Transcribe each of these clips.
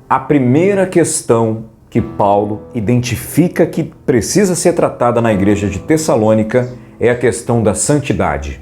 A primeira questão que Paulo identifica que precisa ser tratada na igreja de Tessalônica é a questão da santidade.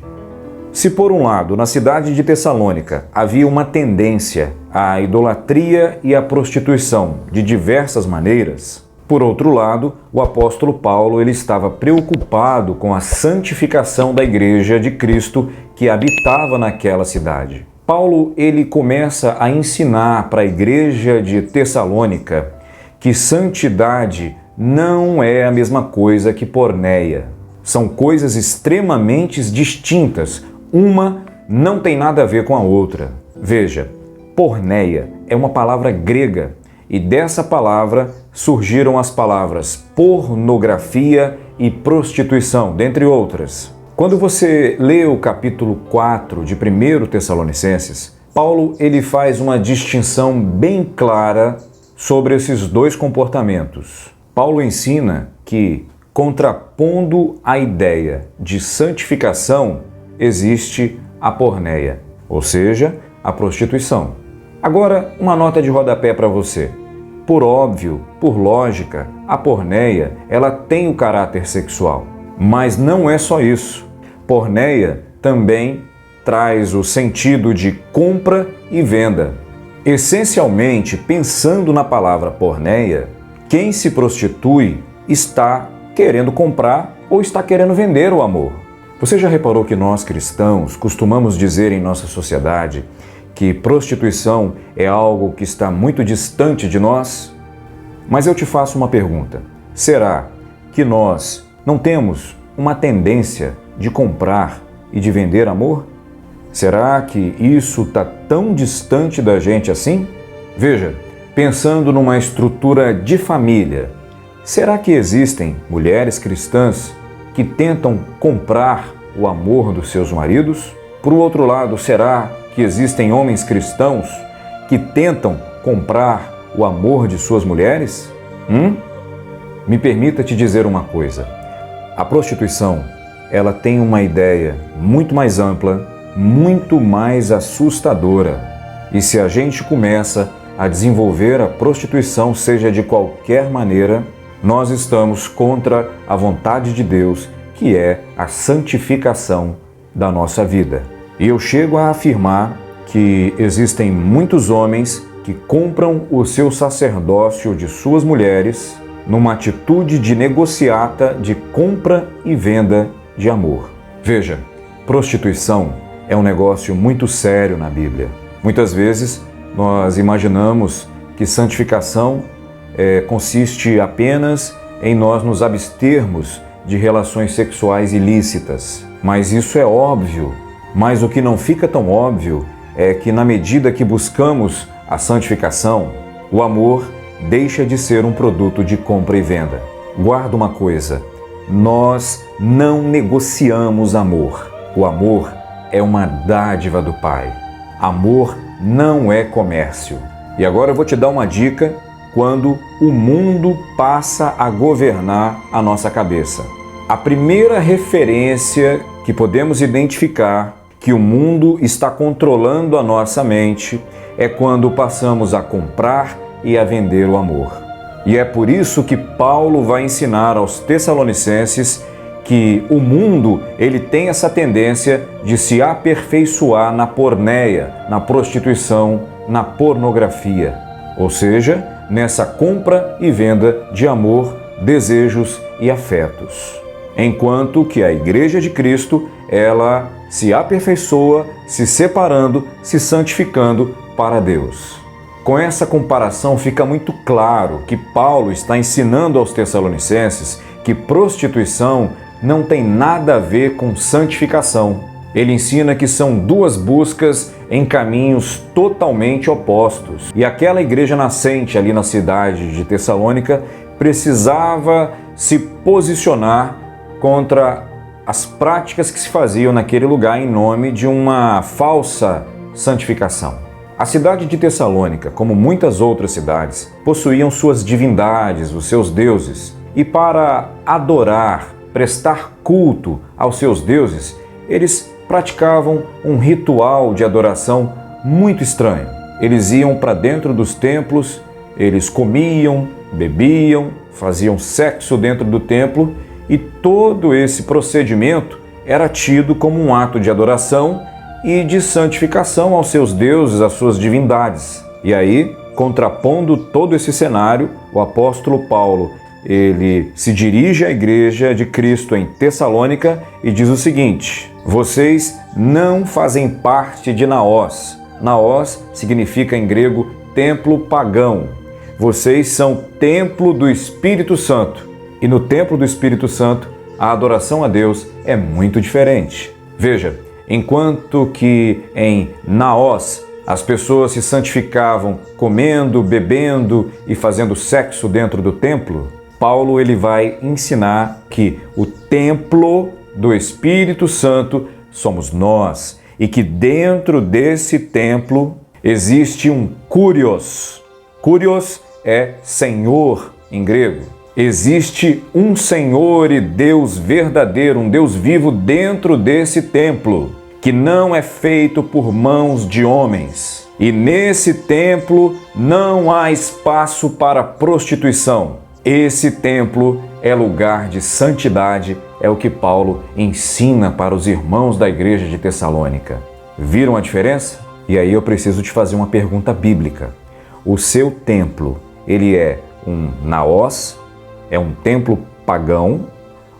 Se por um lado, na cidade de Tessalônica havia uma tendência à idolatria e à prostituição de diversas maneiras, por outro lado, o apóstolo Paulo ele estava preocupado com a santificação da igreja de Cristo que habitava naquela cidade. Paulo ele começa a ensinar para a igreja de Tessalônica que santidade não é a mesma coisa que porneia. São coisas extremamente distintas. Uma não tem nada a ver com a outra. Veja, porneia é uma palavra grega e dessa palavra surgiram as palavras pornografia e prostituição, dentre outras. Quando você lê o capítulo 4 de 1 Tessalonicenses, Paulo ele faz uma distinção bem clara sobre esses dois comportamentos. Paulo ensina que, contrapondo a ideia de santificação, existe a porneia, ou seja, a prostituição. Agora, uma nota de rodapé para você. Por óbvio, por lógica, a porneia ela tem o caráter sexual. Mas não é só isso. Porneia também traz o sentido de compra e venda. Essencialmente, pensando na palavra porneia, quem se prostitui está querendo comprar ou está querendo vender o amor. Você já reparou que nós cristãos costumamos dizer em nossa sociedade que prostituição é algo que está muito distante de nós? Mas eu te faço uma pergunta. Será que nós não temos uma tendência de comprar e de vender amor? Será que isso está tão distante da gente assim? Veja, pensando numa estrutura de família, será que existem mulheres cristãs que tentam comprar o amor dos seus maridos? Por outro lado, será que existem homens cristãos que tentam comprar o amor de suas mulheres? Me permita te dizer uma coisa. A prostituição, ela tem uma ideia muito mais ampla, muito mais assustadora. E se a gente começa a desenvolver a prostituição, seja de qualquer maneira, nós estamos contra a vontade de Deus, que é a santificação da nossa vida. E eu chego a afirmar que existem muitos homens que compram o seu sacerdócio de suas mulheres numa atitude de negociata de compra e venda de amor. Veja, prostituição é um negócio muito sério na Bíblia. Muitas vezes nós imaginamos que santificação consiste apenas em nós nos abstermos de relações sexuais ilícitas. Mas isso é óbvio. Mas o que não fica tão óbvio é que na medida que buscamos a santificação, o amor deixa de ser um produto de compra e venda. Guarda uma coisa, nós não negociamos amor. O amor é uma dádiva do Pai. Amor não é comércio. E agora eu vou te dar uma dica quando o mundo passa a governar a nossa cabeça. A primeira referência que podemos identificar que o mundo está controlando a nossa mente é quando passamos a comprar e a vender o amor. E é por isso que Paulo vai ensinar aos Tessalonicenses que o mundo ele tem essa tendência de se aperfeiçoar na porneia, na prostituição, na pornografia, ou seja, nessa compra e venda de amor, desejos e afetos. Enquanto que a Igreja de Cristo, ela se aperfeiçoa, se separando, se santificando para Deus. Com essa comparação fica muito claro que Paulo está ensinando aos Tessalonicenses que prostituição não tem nada a ver com santificação. Ele ensina que são duas buscas em caminhos totalmente opostos. E aquela igreja nascente ali na cidade de Tessalônica precisava se posicionar contra as práticas que se faziam naquele lugar em nome de uma falsa santificação. A cidade de Tessalônica, como muitas outras cidades, possuíam suas divindades, os seus deuses, e para adorar, prestar culto aos seus deuses, eles praticavam um ritual de adoração muito estranho. Eles iam para dentro dos templos eles comiam, bebiam, faziam sexo dentro do templo e todo esse procedimento era tido como um ato de adoração e de santificação aos seus deuses, às suas divindades. E aí, contrapondo todo esse cenário, o apóstolo Paulo, ele se dirige à igreja de Cristo em Tessalônica e diz o seguinte: vocês não fazem parte de Naós. Naós significa em grego templo pagão. Vocês são templo do Espírito Santo. E no templo do Espírito Santo, a adoração a Deus é muito diferente. Veja, enquanto que em Naós as pessoas se santificavam comendo, bebendo e fazendo sexo dentro do templo, Paulo ele vai ensinar que o templo do Espírito Santo somos nós e que dentro desse templo existe um Kurios. Kurios é Senhor em grego. Existe um Senhor e Deus verdadeiro, um Deus vivo dentro desse templo, que não é feito por mãos de homens. E nesse templo não há espaço para prostituição. Esse templo é lugar de santidade, é o que Paulo ensina para os irmãos da igreja de Tessalônica. Viram a diferença? E aí eu preciso te fazer uma pergunta bíblica. O seu templo, ele é um naós, é um templo pagão,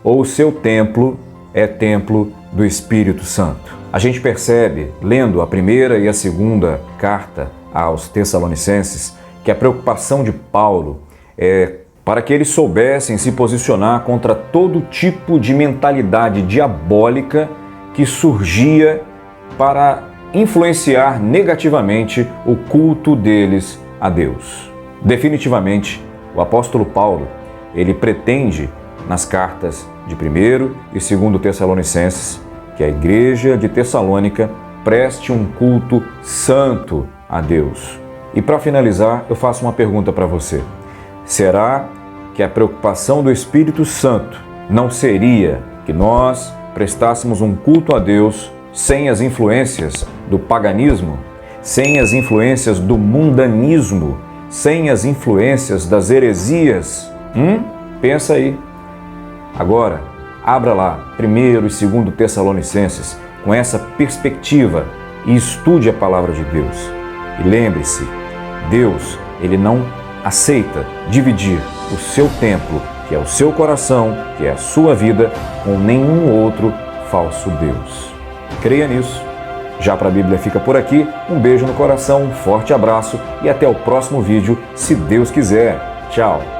ou o seu templo é templo do Espírito Santo? A gente percebe, lendo a primeira e a segunda carta aos Tessalonicenses, que a preocupação de Paulo é para que eles soubessem se posicionar contra todo tipo de mentalidade diabólica que surgia para influenciar negativamente o culto deles a Deus. Definitivamente, o apóstolo Paulo, ele pretende, nas cartas de 1º e 2º Tessalonicenses, que a igreja de Tessalônica preste um culto santo a Deus. E para finalizar, eu faço uma pergunta para você. Será que a preocupação do Espírito Santo não seria que nós prestássemos um culto a Deus sem as influências do paganismo, sem as influências do mundanismo, sem as influências das heresias? Pensa aí. Agora, abra lá 1º e 2º Tessalonicenses com essa perspectiva e estude a palavra de Deus. E lembre-se, Deus, ele não aceita dividir o seu templo, que é o seu coração, que é a sua vida, com nenhum outro falso Deus. Creia nisso. Já para a Bíblia fica por aqui. Um beijo no coração, um forte abraço e até o próximo vídeo, se Deus quiser. Tchau!